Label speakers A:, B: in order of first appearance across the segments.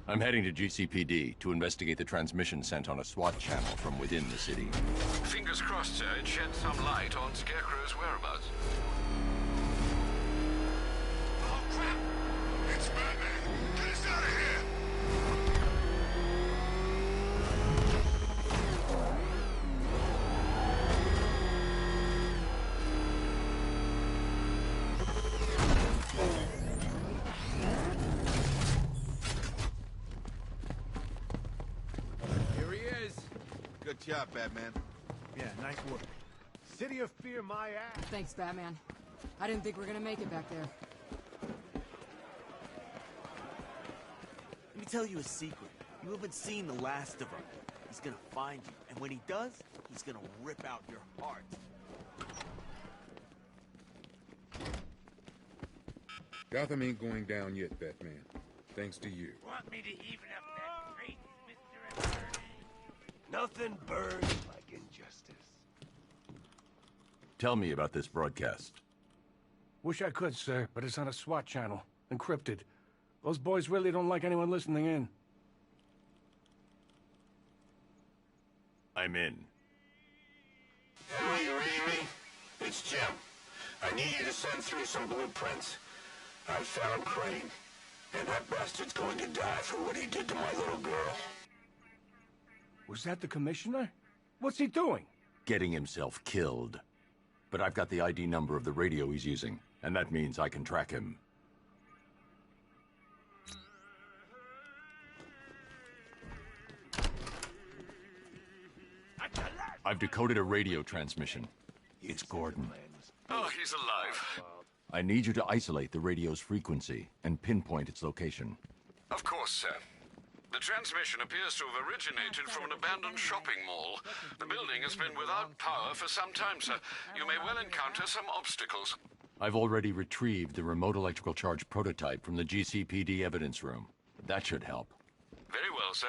A: I'm heading to GCPD to investigate the transmission sent on a SWAT channel from within the city.
B: Fingers crossed, sir. It sheds some light on Scarecrow's whereabouts.
C: Oh, crap! It's Batman! Get us out of here!
D: Good job, Batman.
E: Yeah, nice work. City of Fear, my ass.
F: Thanks, Batman. I didn't think we were gonna make it back there.
G: Let me tell you a secret. You haven't seen the last of him. He's gonna find you, and when he does, he's gonna rip out your heart.
H: Gotham ain't going down yet, Batman. Thanks to you.
C: Want me to even up that crate, Mr. Attorney? Nothing burns like injustice.
A: Tell me about this broadcast.
E: Wish I could, sir, but it's on a SWAT channel. Encrypted. Those boys really don't like anyone listening in.
A: I'm in.
C: Hey, you ready? It's Jim. I need you to send through some blueprints. I found Crane, and that bastard's going to die for what he did to my little girl.
E: Was that the commissioner? What's he doing?
A: Getting himself killed. But I've got the ID number of the radio he's using, and that means I can track him. I've decoded a radio transmission. It's Gordon.
B: Oh, he's alive.
A: I need you to isolate the radio's frequency and pinpoint its location.
B: Of course, sir. The transmission appears to have originated from an abandoned shopping mall. The building has been without power for some time, sir. You may well encounter some obstacles.
A: I've already retrieved the remote electrical charge prototype from the GCPD evidence room. That should help.
B: Very well, sir.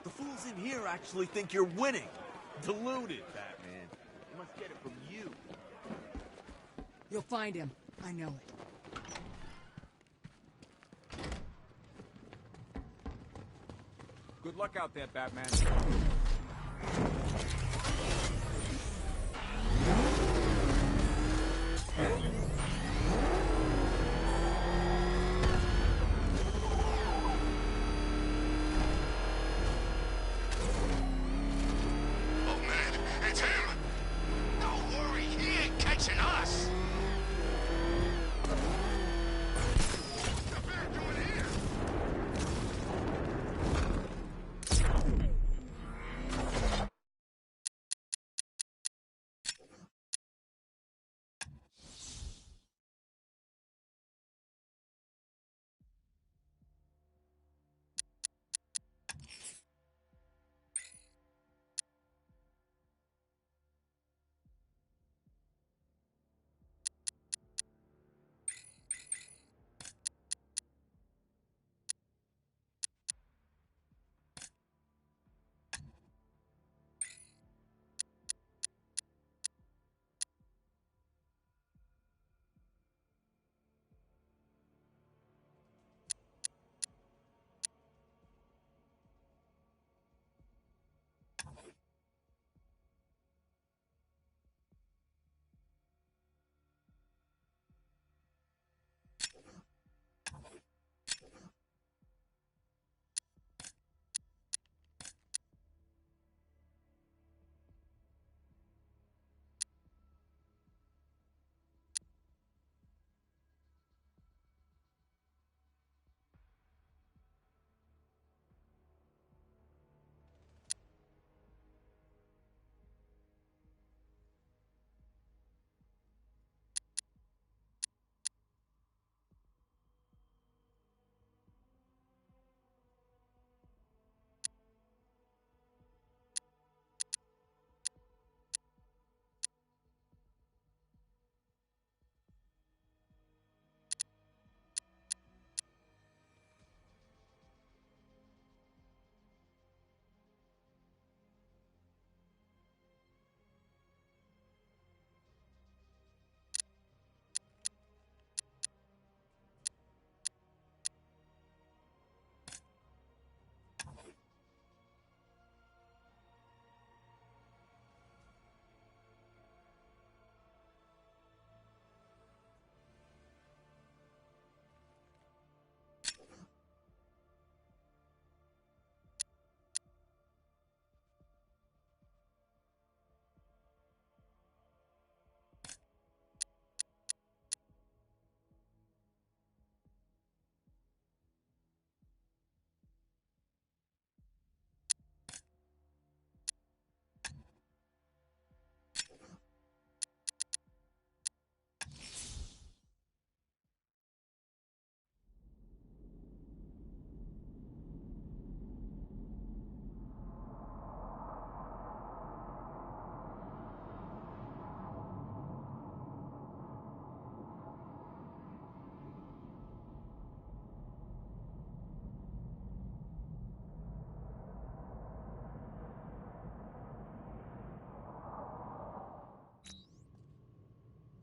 G: The fools in here actually think you're winning. Deluded, Batman. They must get it from you.
F: You'll find him. I know it.
I: Good luck out there, Batman.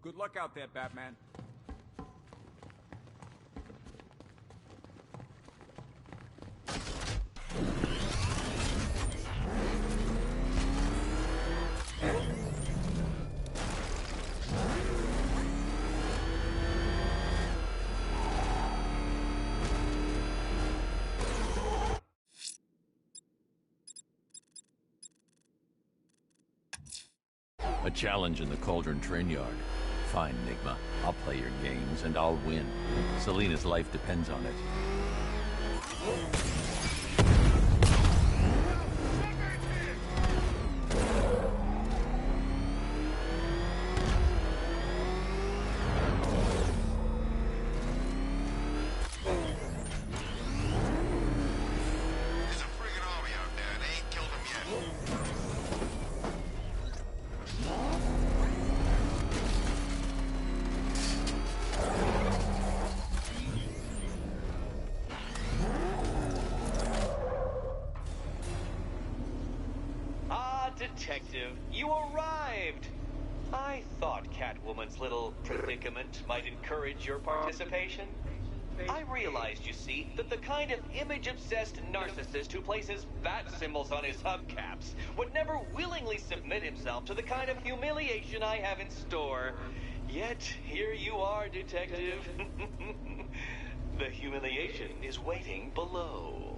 I: Good luck out there, Batman.
A: A challenge in the Cauldron train yard. Fine, Enigma. I'll play your games, and I'll win. Selina's life depends on it.
C: There's a friggin' army out there, and they ain't killed him yet.
J: Detective, you arrived! I thought Catwoman's little predicament might encourage your participation. I realized, you see, that the kind of image-obsessed narcissist who places bat symbols on his hubcaps would never willingly submit himself to the kind of humiliation I have in store. Yet, here you are, Detective. The humiliation is waiting below.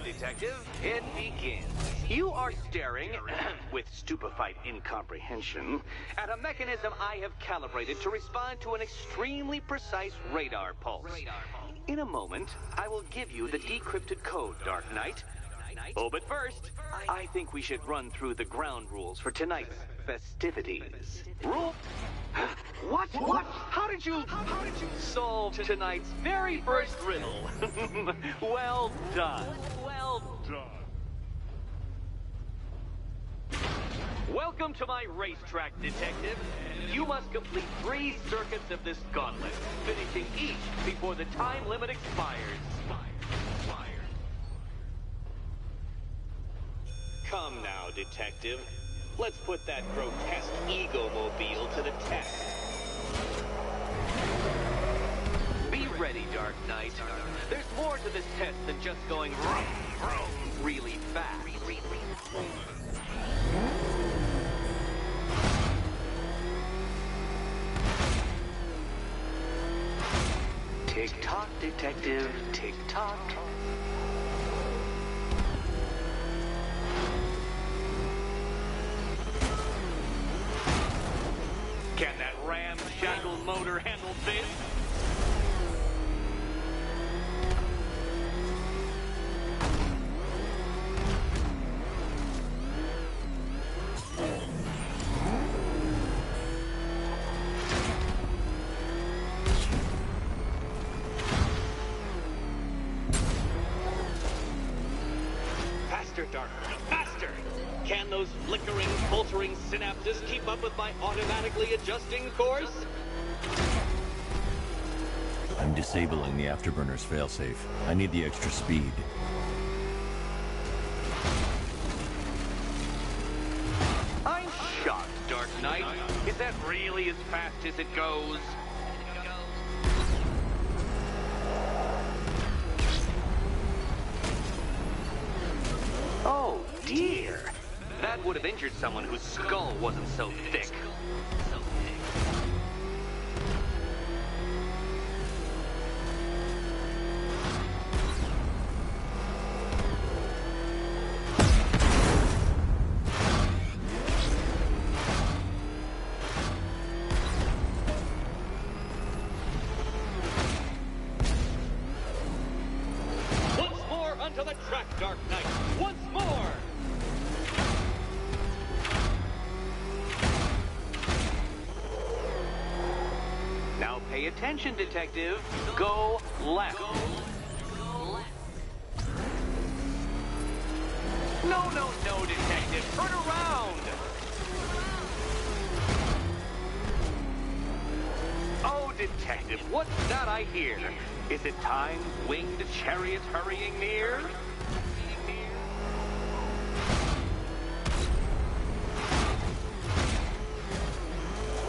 J: Detective, it begins. You are staring, with stupefied incomprehension, at a mechanism I have calibrated to respond to an extremely precise radar pulse. In a moment, I will give you the decrypted code, Dark Knight. Oh, but first, I think we should run through the ground rules for tonight's festivities. Rule? What? How did you solve tonight's very first riddle? Well done. Welcome to my racetrack, Detective. You must complete 3 circuits of this gauntlet, finishing each before the time limit expires. Come now, Detective. Let's put that grotesque ego-mobile to the test. Be ready, Dark Knight. There's more to this test than just going vroom, vroom really fast. Tick-tock, Detective, tick-tock. Can that ramshackle motor handle this? Dark, faster! Can those flickering, faltering synapses keep up with my automatically adjusting course?
A: I'm disabling the afterburner's failsafe. I need the extra speed.
J: I'm shocked, Dark Knight. Is that really as fast as it goes? Oh, dear. That would have injured someone whose skull wasn't so thick. Once more onto the track, Dark Knight. Once more! Now pay attention, Detective. Go left. No, Detective. Turn around. Oh, detective, what's that I hear? Is it time's winged chariot hurrying near?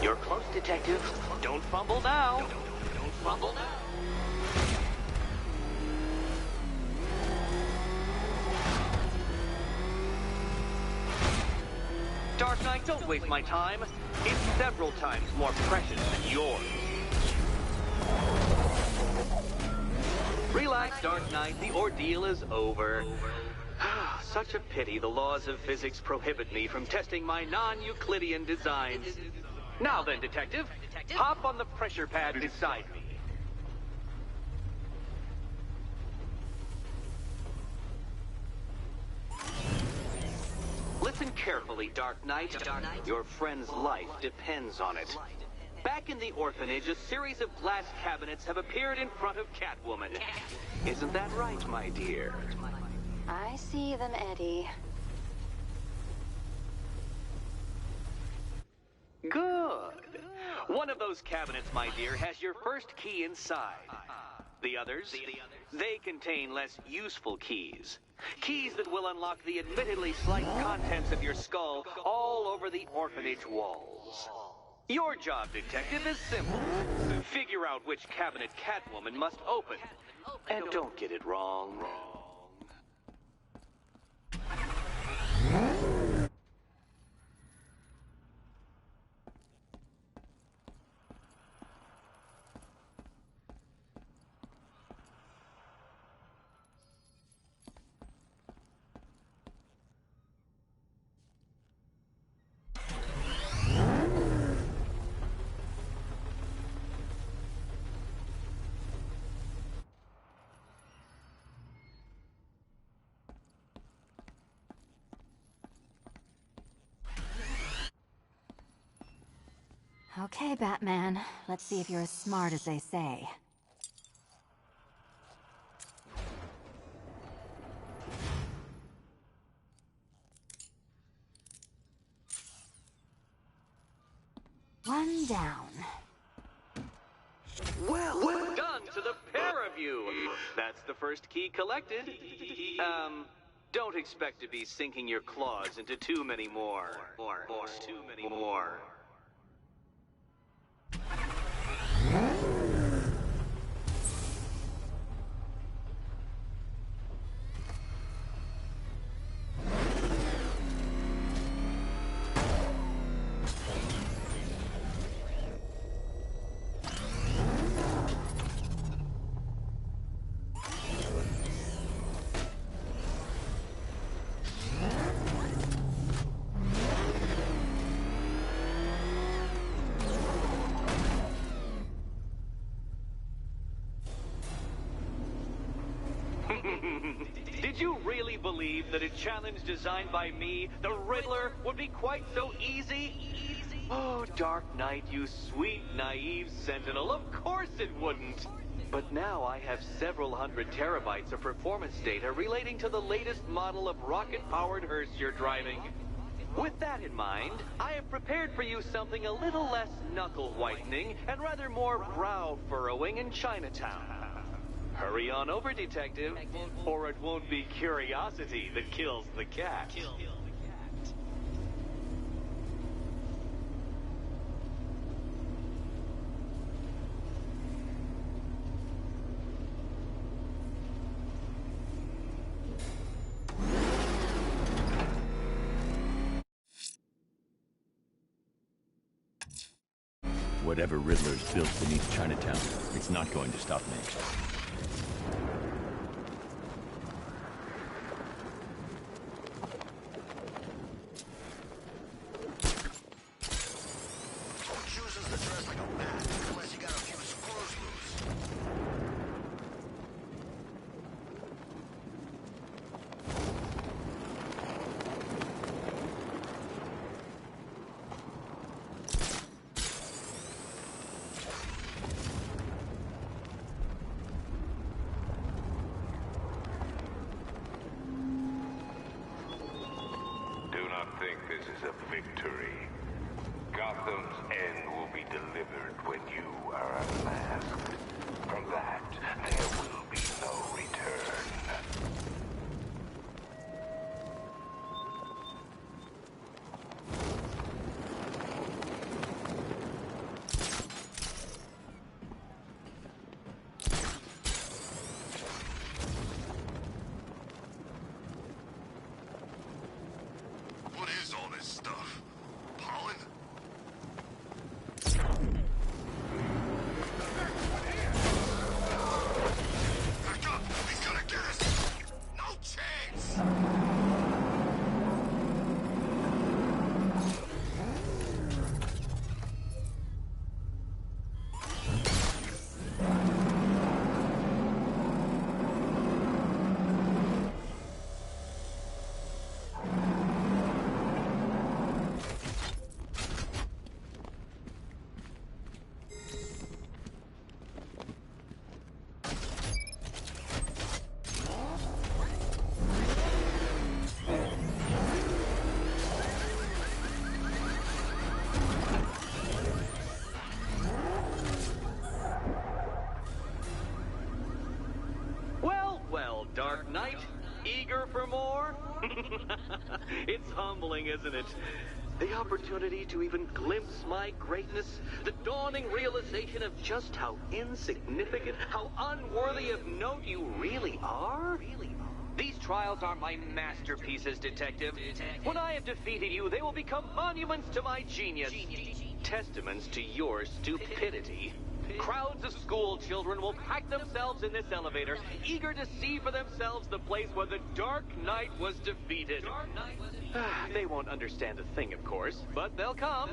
J: You're close, detective. Don't fumble now. Don't fumble now. Dark Knight, don't waste my time. It's several times more precious than yours. Relax, Dark Knight. The ordeal is over. Such a pity the laws of physics prohibit me from testing my non-Euclidean designs. Now then, detective, hop on the pressure pad beside me. Listen carefully, Dark Knight. Your friend's life depends on it. Back in the orphanage, a series of glass cabinets have appeared in front of Catwoman. Isn't that right, my dear?
K: I see them, Eddie.
J: Good. One of those cabinets, my dear, has your first key inside. The others, they contain less useful keys. Keys that will unlock the admittedly slight contents of your skull all over the orphanage walls. Your job, detective, is simple. Figure out which cabinet Catwoman must open. And don't get it wrong.
K: Okay, Batman. Let's see if you're as smart as they say. One down.
J: Well done to the pair of you. That's the first key collected. Don't expect to be sinking your claws into too many more. Too many more. Did you really believe that a challenge designed by me, the Riddler, would be quite so easy? Oh, Dark Knight, you sweet, naive sentinel, of course it wouldn't. But now I have several hundred terabytes of performance data relating to the latest model of rocket-powered hearse you're driving. With that in mind, I have prepared for you something a little less knuckle-whitening and rather more brow-furrowing in Chinatown. Hurry on over, detective, or it won't be curiosity that kills the cat.
A: Whatever Riddler's built beneath Chinatown, it's not going to stop me.
C: This is a victory. Gotham's end will be delivered when
J: It's humbling, isn't it? The opportunity to even glimpse my greatness, the dawning realization of just how insignificant, how unworthy of note you really are. These trials are my masterpieces, Detective. When I have defeated you, they will become monuments to my genius, testaments to your stupidity. Crowds of school children will pack themselves in this elevator, eager to see for themselves the place where the Dark Knight was defeated. They won't understand a thing, of course, but they'll come.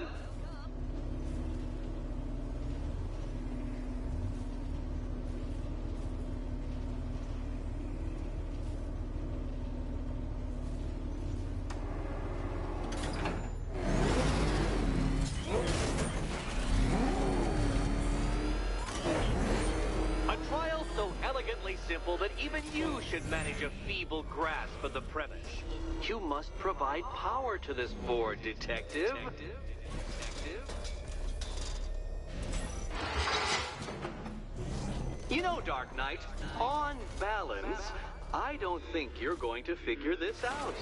J: Simple that even you should manage a feeble grasp of the premise. You must provide power to this board, Detective. You know, Dark Knight, on balance, I don't think you're going to figure this out.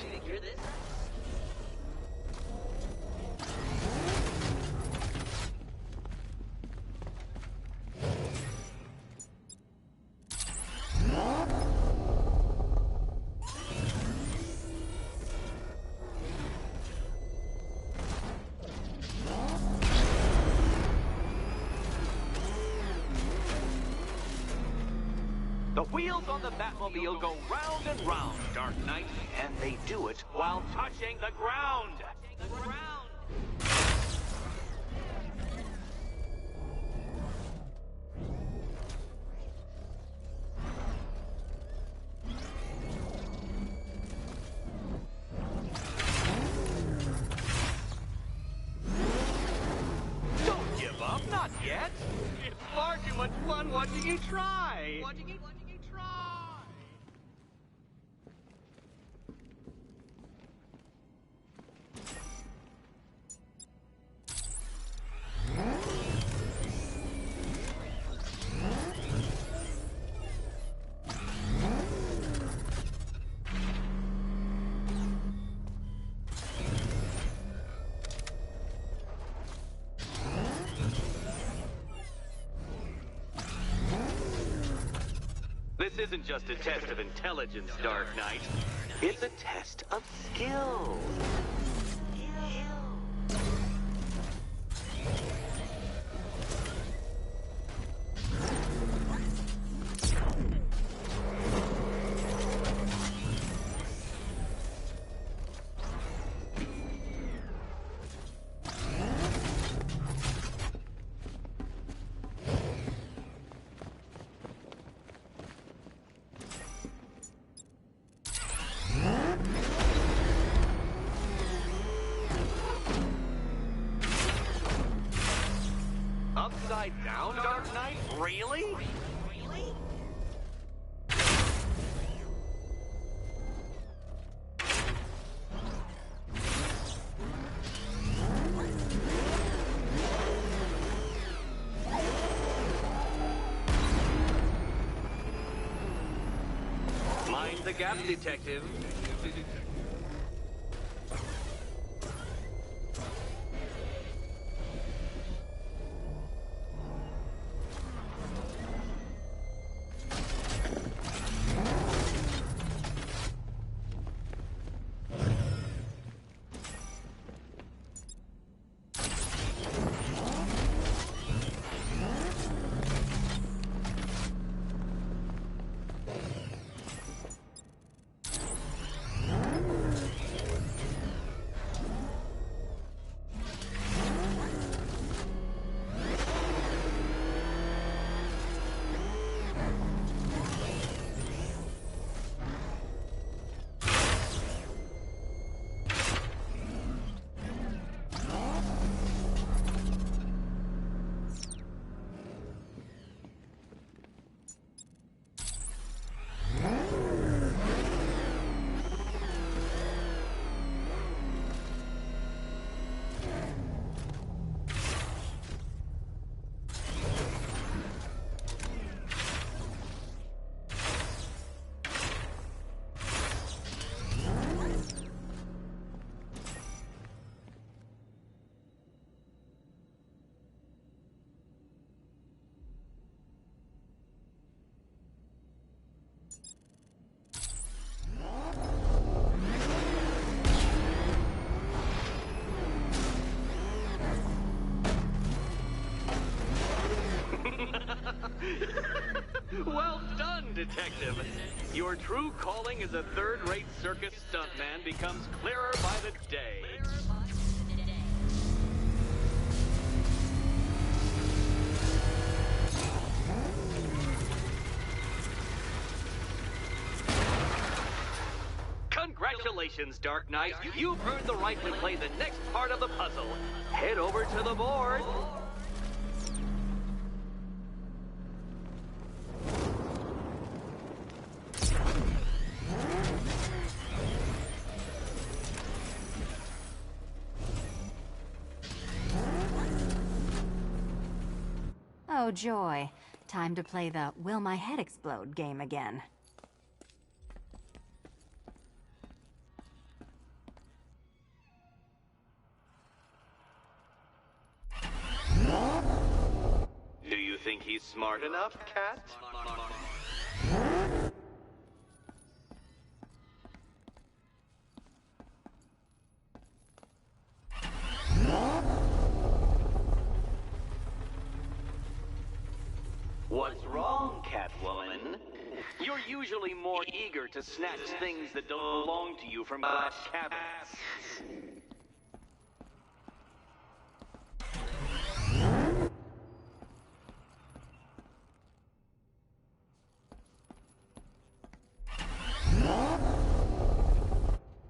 J: The wheels on the Batmobile go round and round, Dark Knight, and they do it while touching the ground. Don't give up, not yet. It's far too much fun watching you try. This isn't just a test of intelligence, Dark Knight. It's a test of skill. Upside down, Dark Knight? Really? Mind the gap, Detective. Well done, Detective. Your true calling as a third-rate circus stuntman becomes clearer by the day. Congratulations, Dark Knight. You've earned the right to play the next part of the puzzle. Head over to the board.
K: Oh, joy. Time to play the Will My Head Explode game again.
J: Do you think he's smart enough, Cat? What's wrong, Catwoman? You're usually more eager to snatch things that don't belong to you from glass cabinets.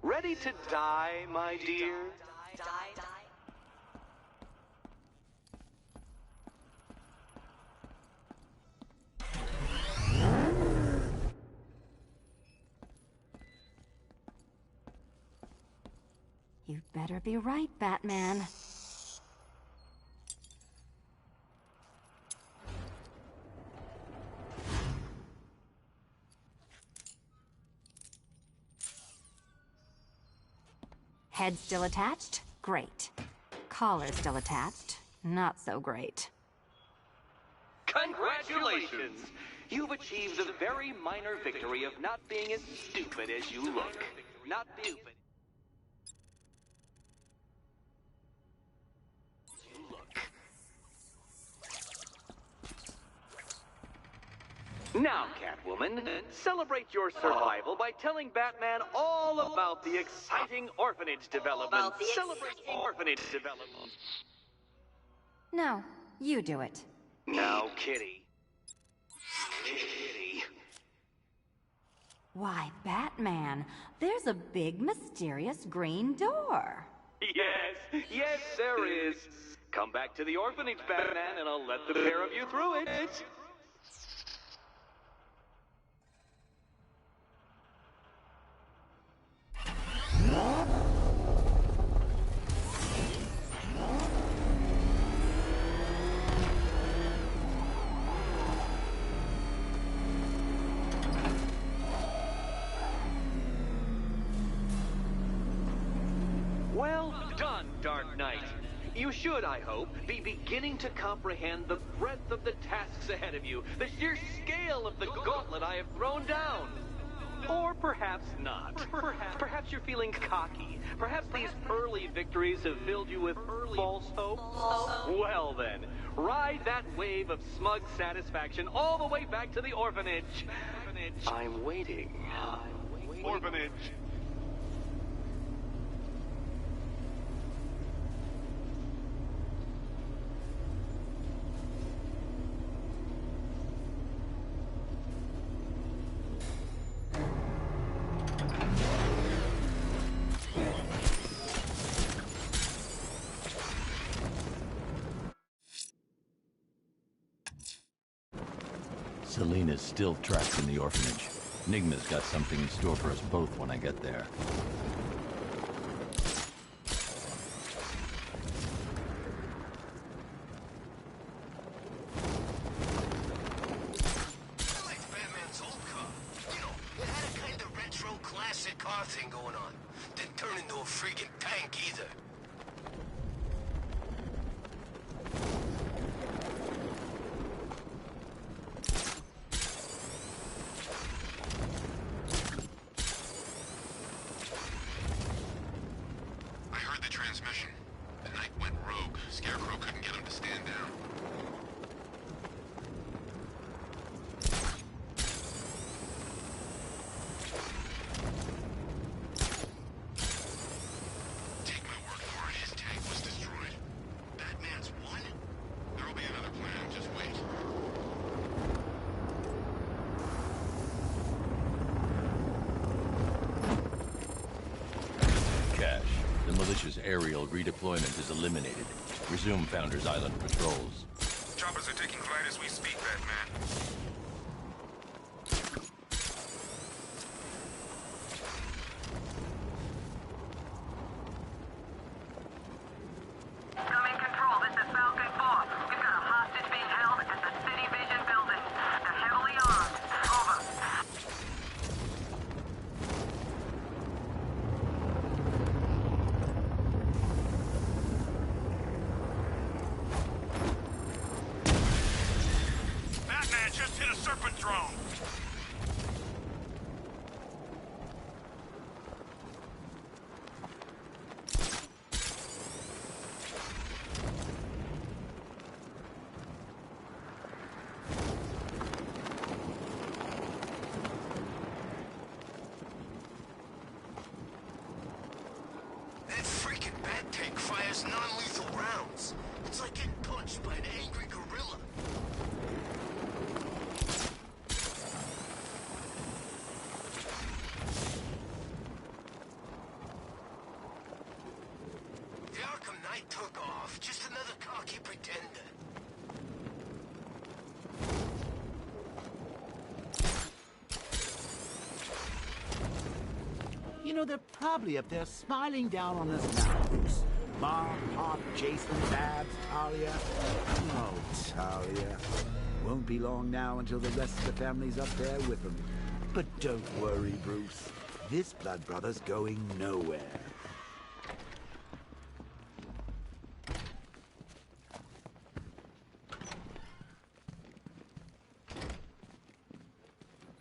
J: Ready to die, my dear?
K: You'd better be right, Batman. Head still attached? Great. Collar still attached? Not so great.
J: Congratulations! You've achieved the very minor victory of not being as stupid as you look. Not stupid. Now, Catwoman, celebrate your survival by telling Batman all about the exciting orphanage development. Celebrate orphanage development.
K: No, you do it.
J: Now, Kitty. Kitty.
K: Why, Batman, there's a big, mysterious green door.
J: Yes, there is. Come back to the orphanage, Batman, and I'll let the pair of you through it. Well done, Dark Knight. You should, I hope, be beginning to comprehend the breadth of the tasks ahead of you, the sheer scale of the gauntlet I have thrown down. Or perhaps not. Perhaps you're feeling cocky. Perhaps these early victories have filled you with false hope. Well then, ride that wave of smug satisfaction all the way back to the orphanage. I'm waiting. Orphanage.
A: Selina's still trapped in the orphanage. Enigma's got something in store for us both when I get there.
C: Like Batman's old car. You know, it had a kind of retro classic car thing going on. Didn't turn into a freaking tank either.
A: militia's aerial redeployment is eliminated. Resume Founders Island patrols.
L: Choppers are taking flight as we speak, Batman.
M: Incoming control, this is Falcon 4. We've got a hostage being held at the City Vision building. They're heavily armed. Over.
L: Batman just hit a Serpent drone.
C: That freaking bat tank fires non-lethal rounds. It's like getting punched by an angry gorilla. The Arkham Knight took off. Just another cocky pretender.
G: You know, they're probably up there smiling down on us now. Mom, Pop, Jason, Babs, Talia. Oh, Talia. Won't be long now until the rest of the family's up there with them. But don't worry, Bruce. This blood brother's going nowhere.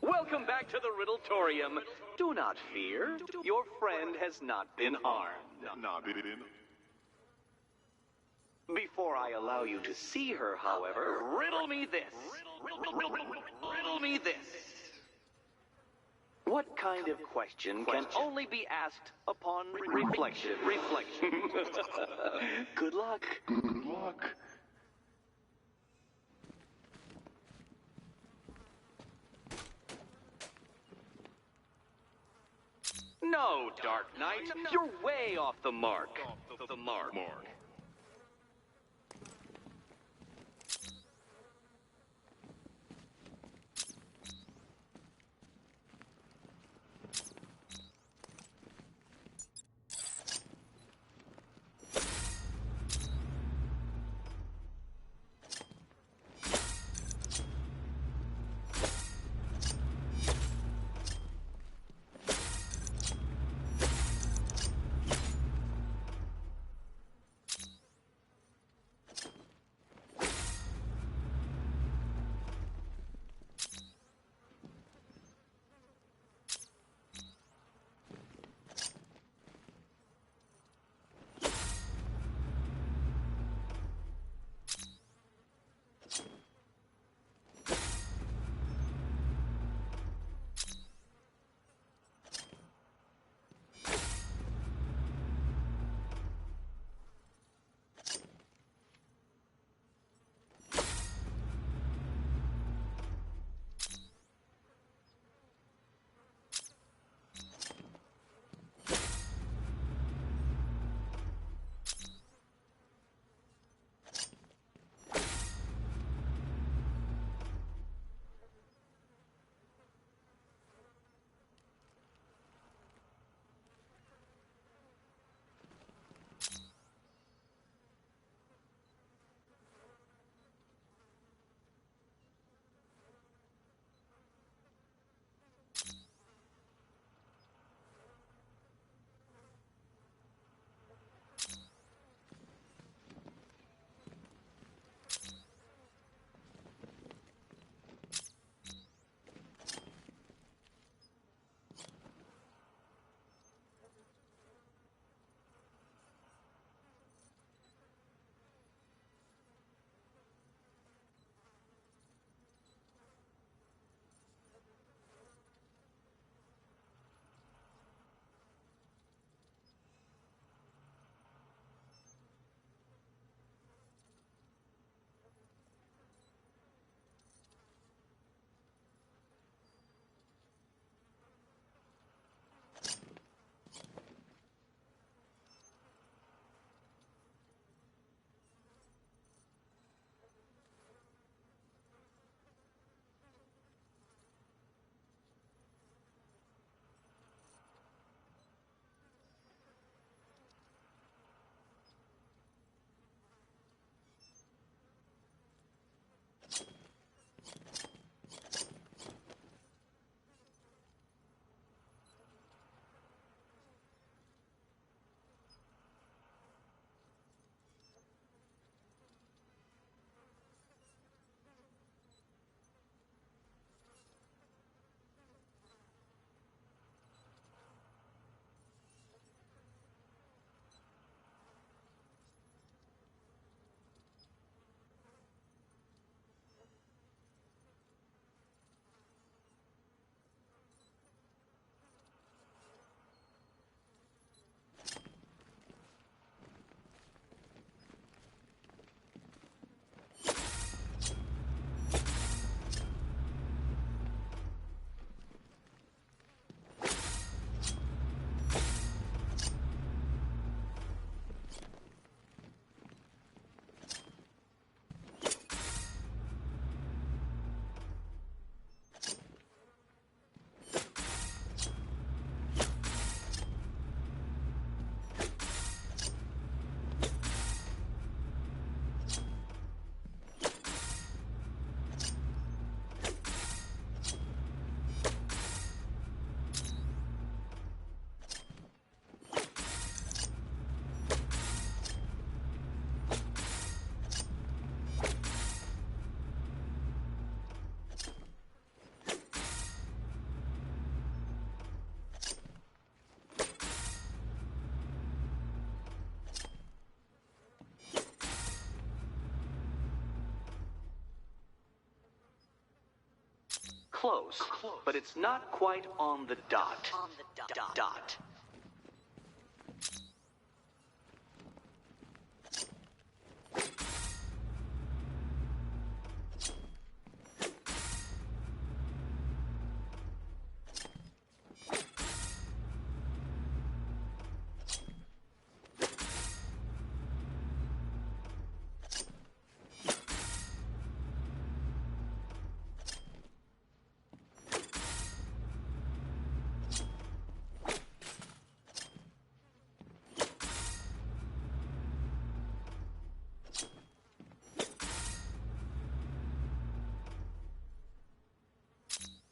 J: Welcome back to the Riddletorium. Do not fear. Your friend has not been harmed. Before I allow you to see her, however, riddle me this. Riddle me this. What kind of question can only be asked upon reflection? Good luck. Good luck. No, Dark Knight. You're way off the mark. The mark. close, but it's not quite on the dot. Dot.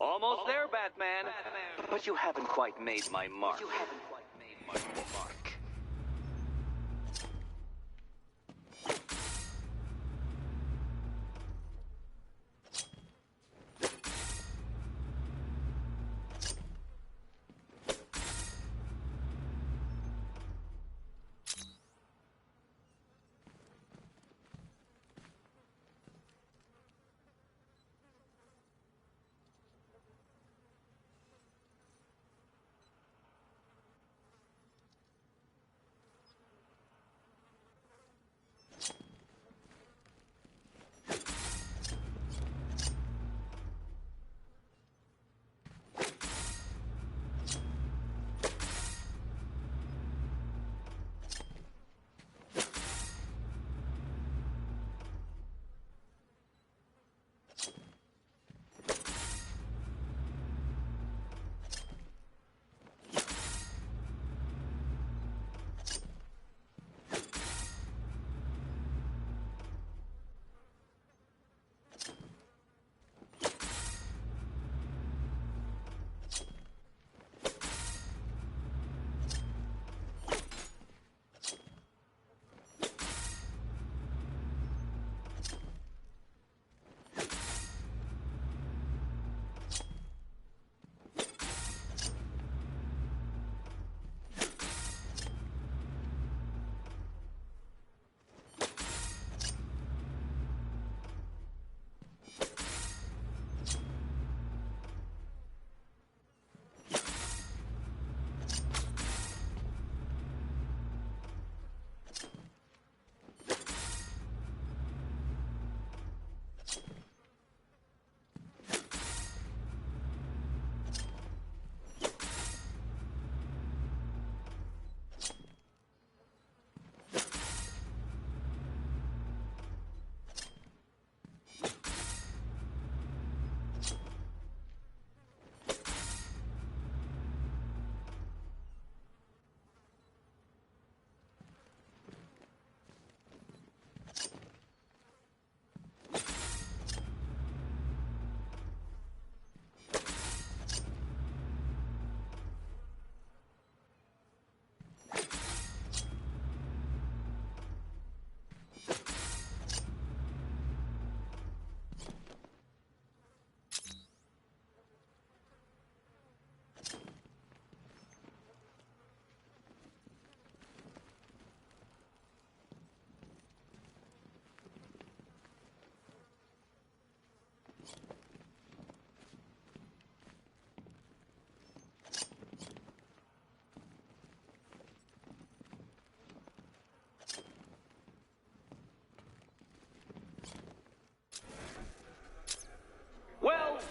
J: Almost there, Batman. But you haven't quite made my mark.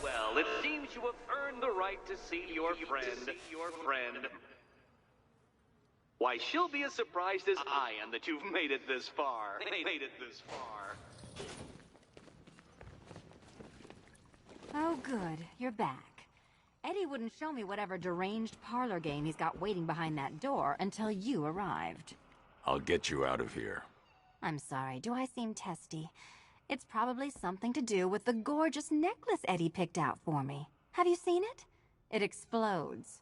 J: Well, it seems you have earned the right to see your friend. Why, she'll be as surprised as I am that you've made it this far.
K: Oh, good. You're back. Eddie wouldn't show me whatever deranged parlor game he's got waiting behind that door until you arrived.
A: I'll get you out of here.
K: I'm sorry, do I seem testy? It's probably something to do with the gorgeous necklace Eddie picked out for me. Have you seen it? It explodes.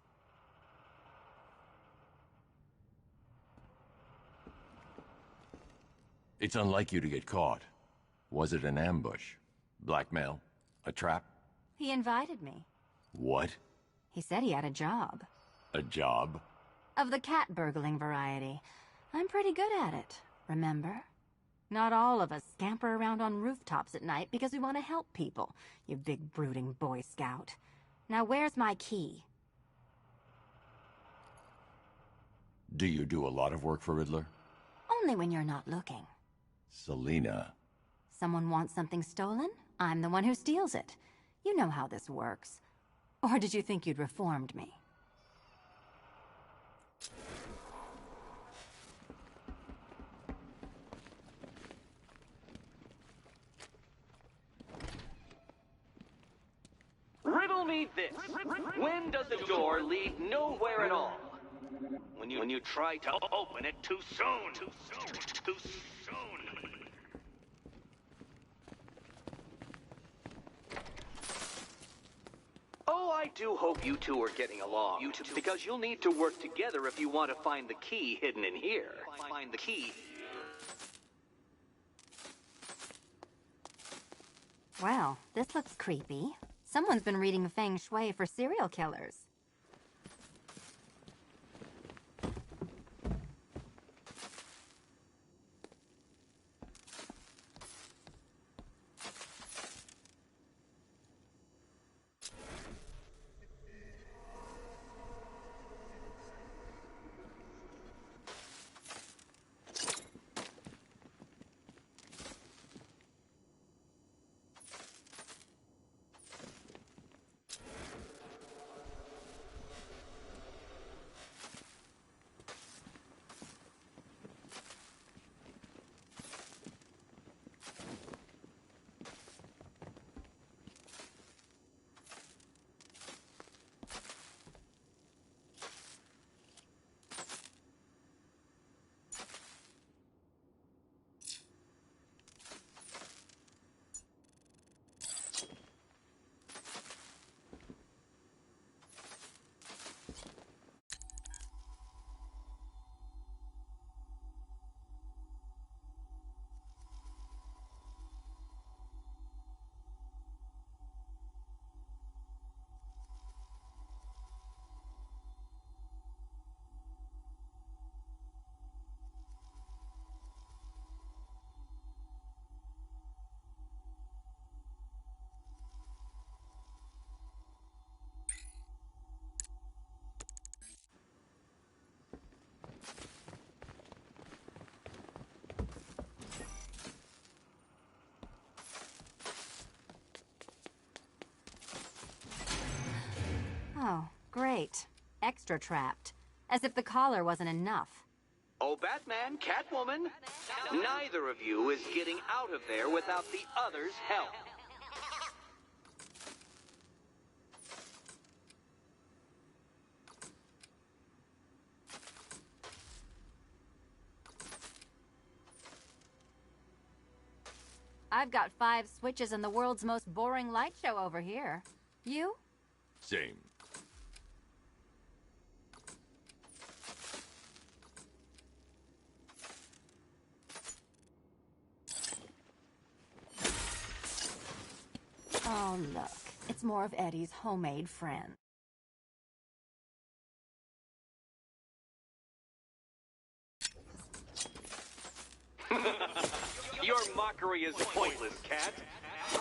A: It's unlike you to get caught. Was it an ambush? Blackmail? A trap?
K: He invited me.
A: What?
K: He said he had a job.
A: A job?
K: Of the cat burgling variety. I'm pretty good at it, remember? Not all of us scamper around on rooftops at night because we want to help people, you big brooding Boy Scout. Now where's my key?
A: Do you do a lot of work for Riddler?
K: Only when you're not looking.
A: Selina.
K: Someone wants something stolen? I'm the one who steals it. You know how this works. Or did you think you'd reformed me?
J: Riddle me this. When does a door lead nowhere at all? When you try to open it too soon. Too soon. Oh, I do hope you two are getting along. Because you'll need to work together if you want to find the key hidden in here. Find the key.
K: Well, this looks creepy. Someone's been reading Feng Shui for serial killers. Oh, great. Extra trapped. As if the collar wasn't enough.
J: Oh, Batman, Catwoman, neither of you is getting out of there without the other's help.
K: I've got 5 switches in the world's most boring light show over here. You?
A: Same.
K: Oh, look. It's more of Eddie's homemade friend.
J: Your mockery is pointless, Cat.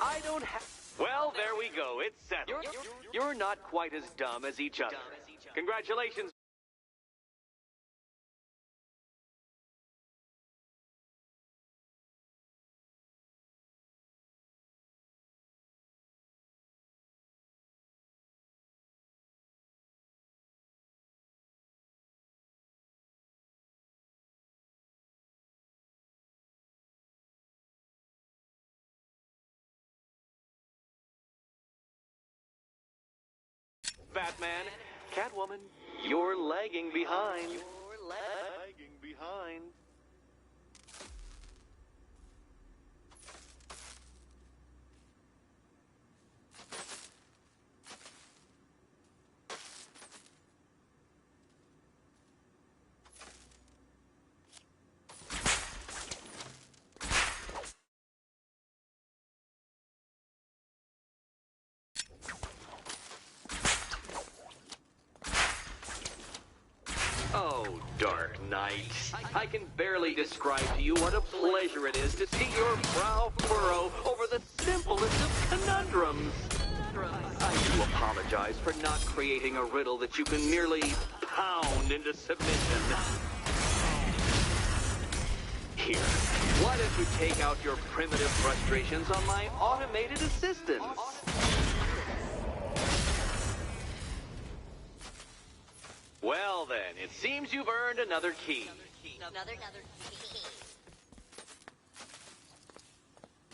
J: I don't have... Well, there we go. It's settled. You're not quite as dumb as each other. Congratulations. Batman, Catwoman, you're lagging behind. You're lagging behind. Oh, Dark Knight. I can barely describe to you what a pleasure it is to see your brow furrow over the simplest of conundrums. I do apologize for not creating a riddle that you can merely pound into submission. Here, why don't you take out your primitive frustrations on my automated assistants? Well then, it seems you've earned another key.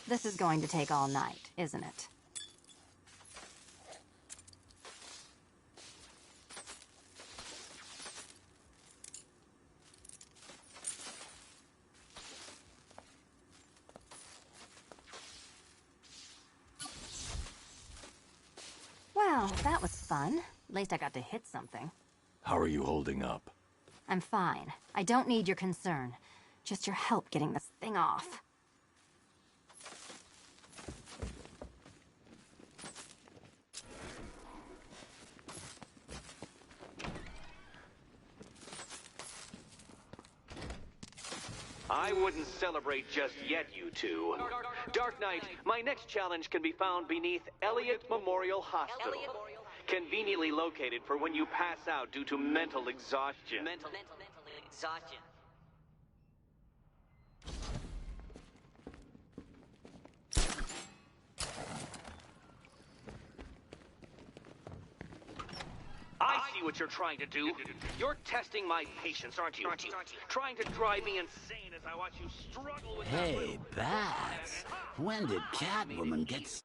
K: This is going to take all night, isn't it? Well, that was fun. At least I got to hit something.
A: How are you holding up?
K: I'm fine. I don't need your concern. Just your help getting this thing off.
J: I wouldn't celebrate just yet, you two. Dark Knight, my next challenge can be found beneath Elliott Memorial Hospital. Conveniently located for when you pass out due to mental exhaustion.
N: Mental exhaustion.
J: I see what you're trying to do. You're testing my patience, aren't you? Trying to drive me insane as I watch you struggle with...
G: Hey, Babs. When did Catwoman get...